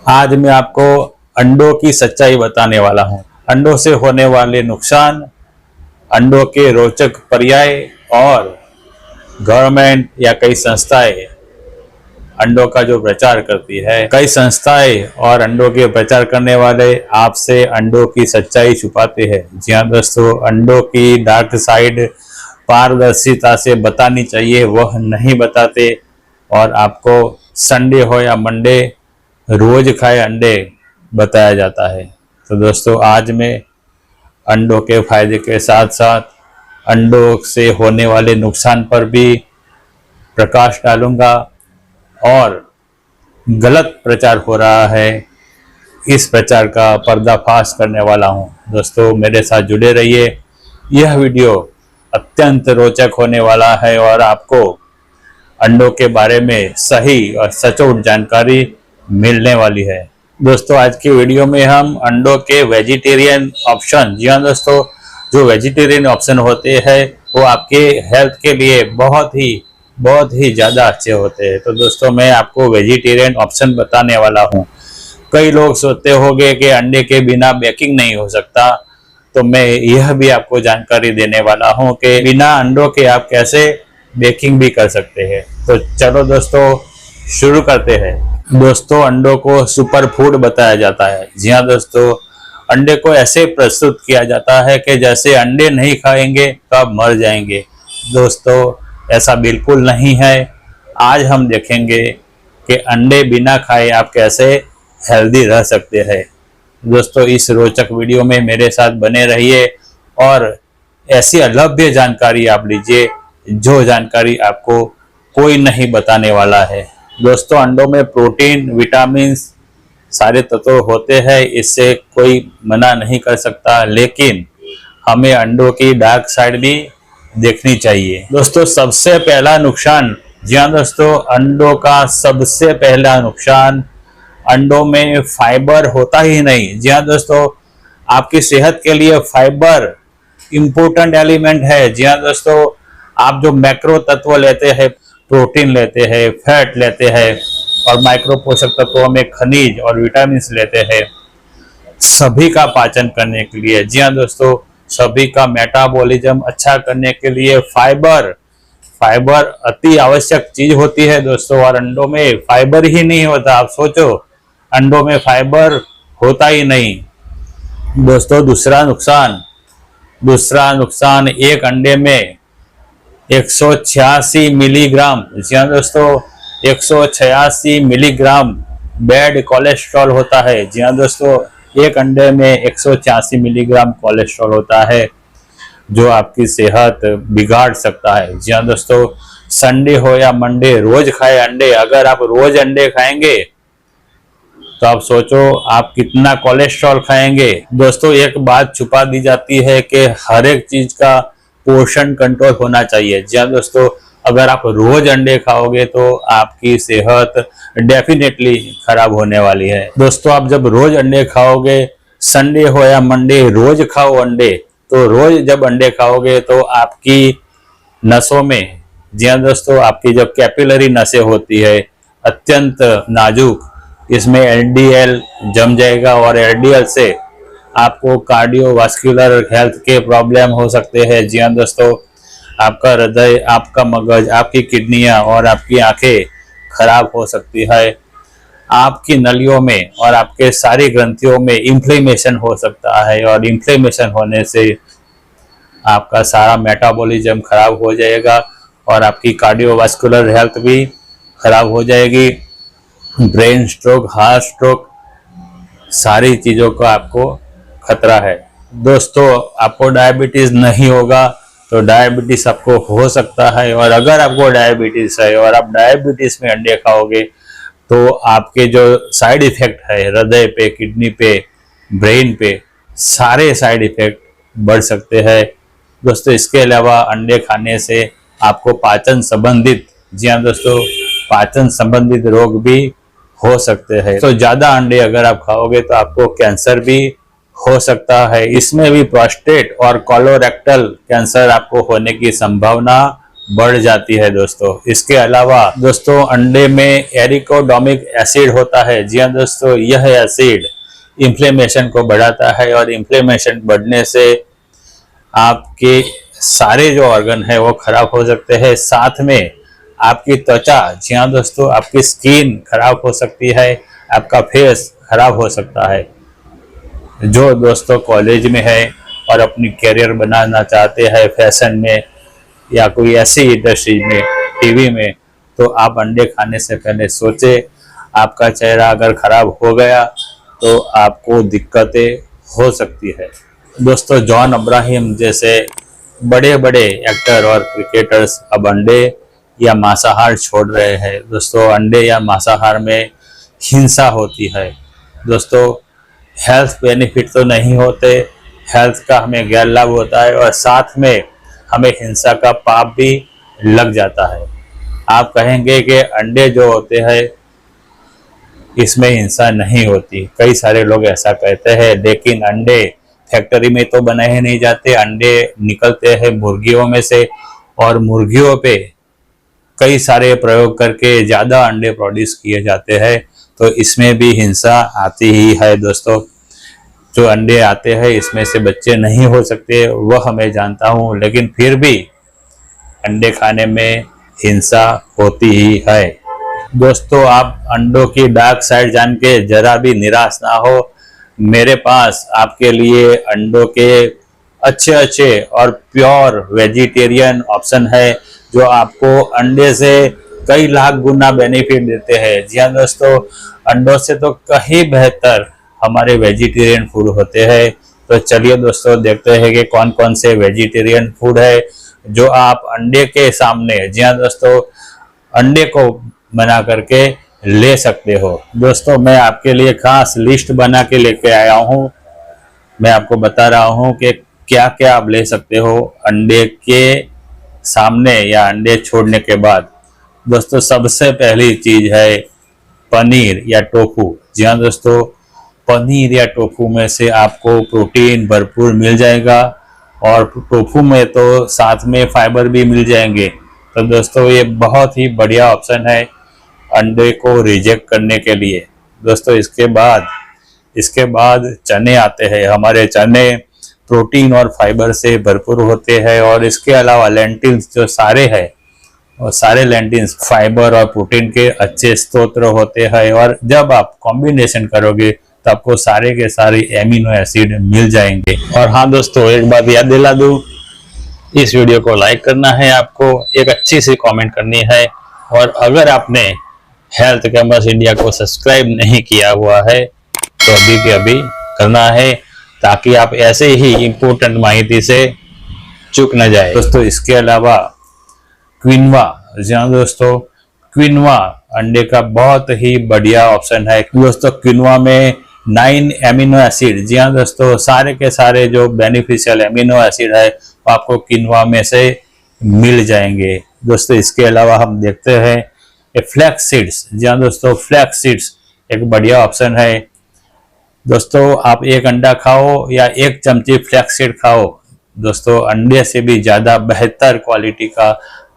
आज मैं आपको अंडों की सच्चाई बताने वाला हूं। अंडों से होने वाले नुकसान, अंडों के रोचक पर्याय और गवर्नमेंट या कई संस्थाएं अंडों का जो प्रचार करती है। कई संस्थाएं और अंडों के प्रचार करने वाले आपसे अंडों की सच्चाई छुपाते हैं। जी हाँ दोस्तों, अंडों की डार्क साइड पारदर्शिता से बतानी चाहिए, वह नहीं बताते। और आपको संडे हो या मंडे रोज खाए अंडे बताया जाता है। तो दोस्तों, आज मैं अंडों के फायदे के साथ साथ अंडों से होने वाले नुकसान पर भी प्रकाश डालूंगा और गलत प्रचार हो रहा है, इस प्रचार का पर्दाफाश करने वाला हूं। दोस्तों, मेरे साथ जुड़े रहिए। यह वीडियो अत्यंत रोचक होने वाला है और आपको अंडों के बारे में सही और सचोट जानकारी मिलने वाली है। दोस्तों, आज की वीडियो में हम अंडों के वेजिटेरियन ऑप्शन, जी हाँ दोस्तों, जो वेजिटेरियन ऑप्शन होते हैं वो आपके हेल्थ के लिए बहुत ही ज़्यादा अच्छे होते हैं। तो दोस्तों, मैं आपको वेजिटेरियन ऑप्शन बताने वाला हूँ। कई लोग सोचते होंगे कि अंडे के बिना बेकिंग नहीं हो सकता, तो मैं यह भी आपको जानकारी देने वाला हूँ कि बिना अंडों के आप कैसे बेकिंग भी कर सकते हैं। तो चलो दोस्तों, शुरू करते हैं। दोस्तों, अंडों को सुपर फूड बताया जाता है। जी हाँ दोस्तों, अंडे को ऐसे प्रस्तुत किया जाता है कि जैसे अंडे नहीं खाएंगे तो आप मर जाएंगे। दोस्तों, ऐसा बिल्कुल नहीं है। आज हम देखेंगे कि अंडे बिना खाए आप कैसे हेल्दी रह सकते हैं। दोस्तों, इस रोचक वीडियो में मेरे साथ बने रहिए और ऐसी अलभ्य जानकारी आप लीजिए जो जानकारी आपको कोई नहीं बताने वाला है। दोस्तों, अंडों में प्रोटीन, विटामिन सारे तत्व होते हैं, इससे कोई मना नहीं कर सकता, लेकिन हमें अंडों की डार्क साइड भी देखनी चाहिए। दोस्तों, सबसे पहला नुकसान, जी हाँ दोस्तों, अंडों का सबसे पहला नुकसान, अंडों में फाइबर होता ही नहीं। जी हाँ दोस्तों, आपकी सेहत के लिए फाइबर इंपॉर्टेंट एलिमेंट है। जी हाँ दोस्तों, आप जो मैक्रो तत्व लेते हैं, प्रोटीन लेते हैं, फैट लेते हैं और माइक्रो पोषक तत्वों में खनिज और विटामिन लेते हैं, सभी का पाचन करने के लिए, जी हाँ दोस्तों, सभी का मेटाबॉलिज्म अच्छा करने के लिए फाइबर अति आवश्यक चीज होती है दोस्तों। और अंडों में फाइबर ही नहीं होता। आप सोचो, अंडों में फाइबर होता ही नहीं। दोस्तों, दूसरा नुकसान, एक अंडे में 186 मिलीग्राम, जी हाँ दोस्तों, 186 मिलीग्राम बैड कोलेस्ट्रॉल होता है। जी हाँ दोस्तों, एक अंडे में 186 मिलीग्राम कोलेस्ट्रॉल होता है जो आपकी सेहत बिगाड़ सकता है। जी हाँ दोस्तों, संडे हो या मंडे रोज खाए अंडे। अगर आप रोज अंडे खाएंगे तो आप सोचो आप कितना कोलेस्ट्रॉल खाएंगे। दोस्तों, एक बात छुपा दी जाती है कि हर एक चीज का पोषण कंट्रोल होना चाहिए। जी हाँ दोस्तों, अगर आप रोज अंडे खाओगे तो आपकी सेहत डेफिनेटली खराब होने वाली है। दोस्तों, आप जब रोज अंडे खाओगे, संडे हो या मंडे रोज खाओ अंडे, तो रोज जब अंडे खाओगे तो आपकी नसों में, जी हाँ दोस्तों, आपकी जब कैपिलरी नसें होती है अत्यंत नाजुक, इसमें एलडीएल जम जाएगा और एलडीएल से आपको कार्डियोवास्कुलर हेल्थ के प्रॉब्लम हो सकते हैं। जी हाँ दोस्तों, आपका हृदय, आपका मगज, आपकी किडनियां और आपकी आंखें खराब हो सकती है। आपकी नलियों में और आपके सारी ग्रंथियों में इन्फ्लेमेशन हो सकता है और इन्फ्लेमेशन होने से आपका सारा मेटाबॉलिज्म खराब हो जाएगा और आपकी कार्डियोवास्कुलर हेल्थ भी खराब हो जाएगी। ब्रेन स्ट्रोक, हार्ट स्ट्रोक, सारी चीज़ों का आपको खतरा है। दोस्तों, आपको डायबिटीज़ नहीं होगा तो डायबिटीज़ आपको हो सकता है, और अगर आपको डायबिटीज़ है और आप डायबिटीज़ में अंडे खाओगे तो आपके जो साइड इफ़ेक्ट है हृदय पे, किडनी पे, ब्रेन पे, सारे साइड इफ़ेक्ट बढ़ सकते हैं। दोस्तों, इसके अलावा अंडे खाने से आपको पाचन संबंधित, जी हाँ दोस्तों, पाचन संबंधित रोग भी हो सकते हैं। तो ज़्यादा अंडे अगर आप खाओगे तो आपको कैंसर भी हो सकता है। इसमें भी प्रोस्टेट और कोलोरेक्टल कैंसर आपको होने की संभावना बढ़ जाती है दोस्तों। इसके अलावा दोस्तों अंडे में एरिकोडोमिक एसिड होता है। जी हाँ दोस्तों, यह एसिड इन्फ्लेमेशन को बढ़ाता है और इन्फ्लेमेशन बढ़ने से आपके सारे जो ऑर्गन है वो खराब हो सकते हैं। साथ में आपकी त्वचा, जी हाँ दोस्तों, आपकी स्किन खराब हो सकती है, आपका फेस खराब हो सकता है। जो दोस्तों कॉलेज में है और अपनी कैरियर बनाना चाहते हैं फैशन में या कोई ऐसी इंडस्ट्री में, टीवी में, तो आप अंडे खाने से पहले सोचे। आपका चेहरा अगर खराब हो गया तो आपको दिक्कतें हो सकती है। दोस्तों जॉन अब्राहम जैसे बड़े बड़े एक्टर और क्रिकेटर्स अब अंडे या मांसाहार छोड़ रहे हैं। दोस्तों अंडे या मांसाहार में हिंसा होती है। दोस्तों हेल्थ बेनिफिट तो नहीं होते, हेल्थ का हमें गैर लाभ होता है और साथ में हमें हिंसा का पाप भी लग जाता है। आप कहेंगे कि अंडे जो होते हैं इसमें हिंसा नहीं होती, कई सारे लोग ऐसा कहते हैं, लेकिन अंडे फैक्ट्री में तो बनाए नहीं जाते। अंडे निकलते हैं मुर्गियों में से और मुर्गियों पे कई सारे प्रयोग करके ज़्यादा अंडे प्रोड्यूस किए जाते हैं, तो इसमें भी हिंसा आती ही है दोस्तों। जो अंडे आते हैं इसमें से बच्चे नहीं हो सकते, वह मैं जानता हूँ, लेकिन फिर भी अंडे खाने में हिंसा होती ही है। दोस्तों आप अंडों की डार्क साइड जान के जरा भी निराश ना हो। मेरे पास आपके लिए अंडों के अच्छे अच्छे और प्योर वेजिटेरियन ऑप्शन है जो आपको अंडे से कई लाख गुना बेनिफिट देते हैं। जी हाँ दोस्तों, अंडों से तो कहीं बेहतर हमारे वेजिटेरियन फूड होते हैं। तो चलिए दोस्तों देखते हैं कि कौन कौन से वेजिटेरियन फूड है जो आप अंडे के सामने, जी हाँ दोस्तों, अंडे को बना करके ले सकते हो। दोस्तों मैं आपके लिए खास लिस्ट बना के लेके आया हूँ। मैं आपको बता रहा हूँ कि क्या क्या आप ले सकते हो अंडे के सामने या अंडे छोड़ने के बाद। दोस्तों सबसे पहली चीज है पनीर या टोफू। जी हाँ दोस्तों, पनीर या टोफू में से आपको प्रोटीन भरपूर मिल जाएगा और टोफू में तो साथ में फाइबर भी मिल जाएंगे। तो दोस्तों ये बहुत ही बढ़िया ऑप्शन है अंडे को रिजेक्ट करने के लिए। दोस्तों इसके बाद चने आते हैं। हमारे चने प्रोटीन और फाइबर से भरपूर होते हैं और इसके अलावा लेंटिल्स जो सारे हैं और सारे लेंटिल्स फाइबर और प्रोटीन के अच्छे स्रोत होते हैं और जब आप कॉम्बिनेशन करोगे तो आपको सारे के सारे एमिनो एसिड मिल जाएंगे। और हाँ दोस्तों एक बात याद दिला दूं, इस वीडियो को लाइक करना है, आपको एक अच्छी सी कमेंट करनी है और अगर आपने हेल्थ कैंपस इंडिया को सब्सक्राइब नहीं किया हुआ है तो अभी के अभी करना है ताकि आप ऐसे ही इम्पोर्टेंट माहिती से चूक न जाए। दोस्तों इसके अलावा क्विनोआ, जी हाँ दोस्तों, क्विनोआ अंडे का बहुत ही बढ़िया ऑप्शन है। दोस्तों क्विनोआ में 9 एमिनो एसिड, जी हाँ दोस्तों, सारे के सारे जो बेनिफिशियल एमिनो एसिड है वो आपको क्विनोआ में से मिल जाएंगे। दोस्तों इसके अलावा हम देखते हैं फ्लैक्स सीड्स। जी हाँ दोस्तों, फ्लैक्स सीड्स एक बढ़िया ऑप्शन है। दोस्तों आप एक अंडा खाओ या एक चमची फ्लैक्स सीड खाओ, दोस्तों अंडे से भी ज़्यादा बेहतर क्वालिटी का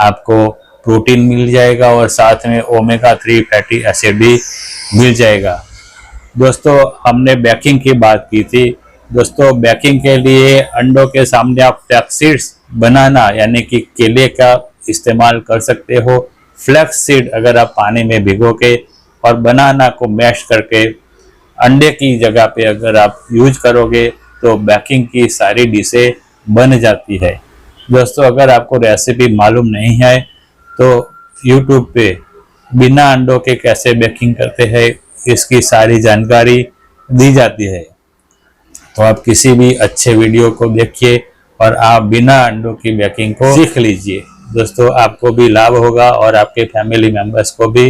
आपको प्रोटीन मिल जाएगा और साथ में ओमेगा 3 फैटी एसिड भी मिल जाएगा। दोस्तों हमने बेकिंग की बात की थी। दोस्तों बेकिंग के लिए अंडों के सामने आप फ्लैक्स सीड्स बनाना यानी कि केले का इस्तेमाल कर सकते हो। फ्लैक्स सीड अगर आप पानी में भिगो के और बनाना को मैश करके अंडे की जगह पे अगर आप यूज करोगे तो बेकिंग की सारी डिशें बन जाती है। दोस्तों अगर आपको रेसिपी मालूम नहीं है तो YouTube पे बिना अंडों के कैसे बेकिंग करते हैं इसकी सारी जानकारी दी जाती है। तो आप किसी भी अच्छे वीडियो को देखिए और आप बिना अंडों की बेकिंग को सीख लीजिए। दोस्तों आपको भी लाभ होगा और आपके फैमिली मेंबर्स को भी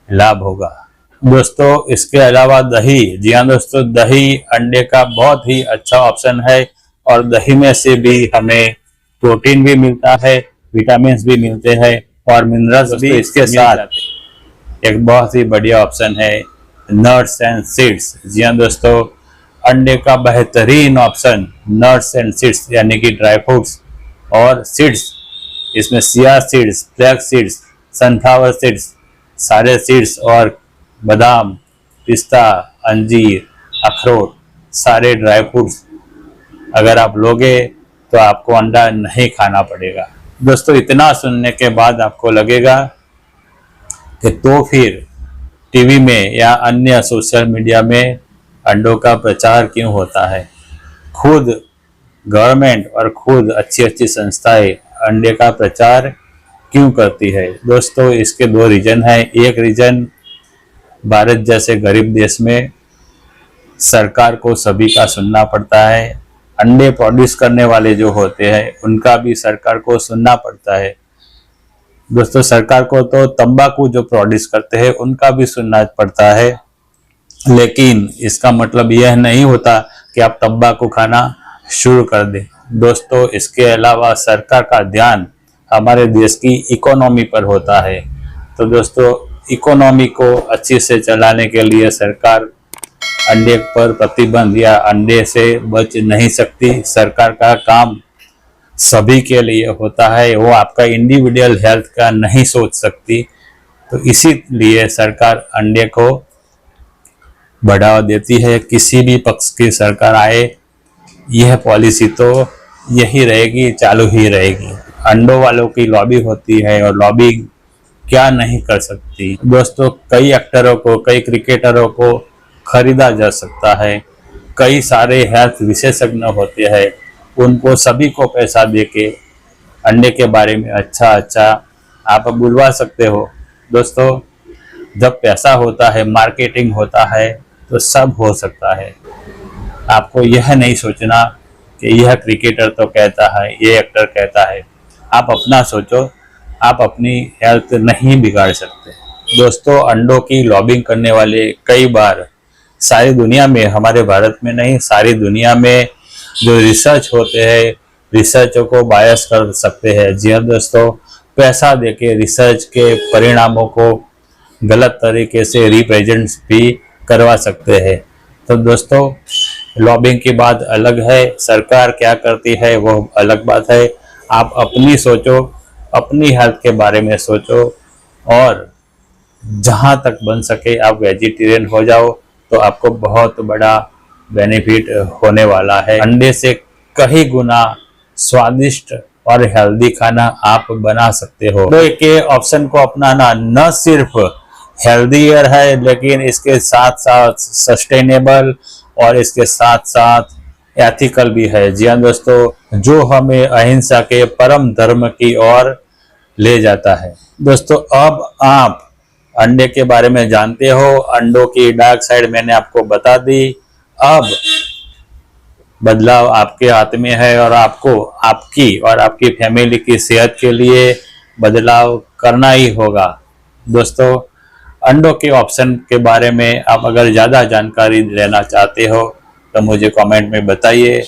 लाभ होगा। दोस्तों इसके अलावा दही, जी हाँ दोस्तों, दही अंडे का बहुत ही अच्छा ऑप्शन है और दही में से भी हमें प्रोटीन भी मिलता है, विटामिन भी मिलते हैं और मिनरल्स भी इसके साथ एक बहुत ही बढ़िया ऑप्शन है नट्स एंड सीड्स। जी हाँ दोस्तों, अंडे का बेहतरीन ऑप्शन नट्स एंड सीड्स यानी कि ड्राई फ्रूट्स और सीड्स इसमें chia seeds, flax seeds, sunflower seeds, सारे सीड्स और बादाम, पिस्ता, अंजीर, अखरोट, सारे ड्राई फ्रूट्स अगर आप लोगे तो आपको अंडा नहीं खाना पड़ेगा। दोस्तों, इतना सुनने के बाद आपको लगेगा कि तो फिर टीवी में या अन्य सोशल मीडिया में अंडों का प्रचार क्यों होता है। खुद गवर्नमेंट और खुद अच्छी अच्छी संस्थाएं अंडे का प्रचार क्यों करती है। दोस्तों, इसके दो रीजन हैं। एक रीजन, भारत जैसे गरीब देश में सरकार को सभी का सुनना पड़ता है। अंडे प्रोड्यूस करने वाले जो होते हैं उनका भी सरकार को सुनना पड़ता है। दोस्तों, सरकार को तो तंबाकू जो प्रोड्यूस करते हैं उनका भी सुनना पड़ता है, लेकिन इसका मतलब यह नहीं होता कि आप तंबाकू खाना शुरू कर दें। दोस्तों, इसके अलावा सरकार का ध्यान हमारे देश की इकोनॉमी पर होता है। तो दोस्तों, इकोनॉमी को अच्छे से चलाने के लिए सरकार अंडे पर प्रतिबंध या अंडे से बच नहीं सकती। सरकार का काम सभी के लिए होता है, वो आपका इंडिविजुअल हेल्थ का नहीं सोच सकती। तो इसीलिए सरकार अंडे को बढ़ावा देती है। किसी भी पक्ष की सरकार आए, यह पॉलिसी तो यही रहेगी, चालू ही रहेगी। अंडों वालों की लॉबी होती है और लॉबी क्या नहीं कर सकती। दोस्तों, कई एक्टरों को, कई क्रिकेटरों को खरीदा जा सकता है। कई सारे हेल्थ विशेषज्ञ होते हैं, उनको सभी को पैसा देके अंडे के बारे में अच्छा आप बुलवा सकते हो। दोस्तों, जब पैसा होता है, मार्केटिंग होता है, तो सब हो सकता है। आपको यह नहीं सोचना कि यह क्रिकेटर तो कहता है, ये एक्टर कहता है। आप अपना सोचो, आप अपनी हेल्थ नहीं बिगाड़ सकते। दोस्तों, अंडों की लॉबिंग करने वाले कई बार सारी दुनिया में, हमारे भारत में नहीं, सारी दुनिया में जो रिसर्च होते हैं, रिसर्चों को बायस कर सकते हैं। जी हाँ दोस्तों, पैसा देके रिसर्च के परिणामों को गलत तरीके से रिप्रेजेंट भी करवा सकते हैं। तो दोस्तों, लॉबिंग की बात अलग है, सरकार क्या करती है वो अलग बात है। आप अपनी सोचो, अपनी हेल्थ के बारे में सोचो, और जहाँ तक बन सके आप वेजिटेरियन हो जाओ, तो आपको बहुत बड़ा बेनिफिट होने वाला है। अंडे से कई गुना स्वादिष्ट और हेल्दी खाना आप बना सकते हो। तो के ऑप्शन को अपनाना न सिर्फ हेल्दियर है, लेकिन इसके साथ साथ सस्टेनेबल और इसके साथ साथ एथिकल भी है। जी हाँ दोस्तों, जो हमें अहिंसा के परम धर्म की ओर ले जाता है। दोस्तों, अब आप अंडे के बारे में जानते हो, अंडों की डार्क साइड मैंने आपको बता दी। अब बदलाव आपके हाथ में है और आपको आपकी और आपकी फैमिली की सेहत के लिए बदलाव करना ही होगा। दोस्तों, अंडों के ऑप्शन के बारे में आप अगर ज़्यादा जानकारी लेना चाहते हो तो मुझे कमेंट में बताइए।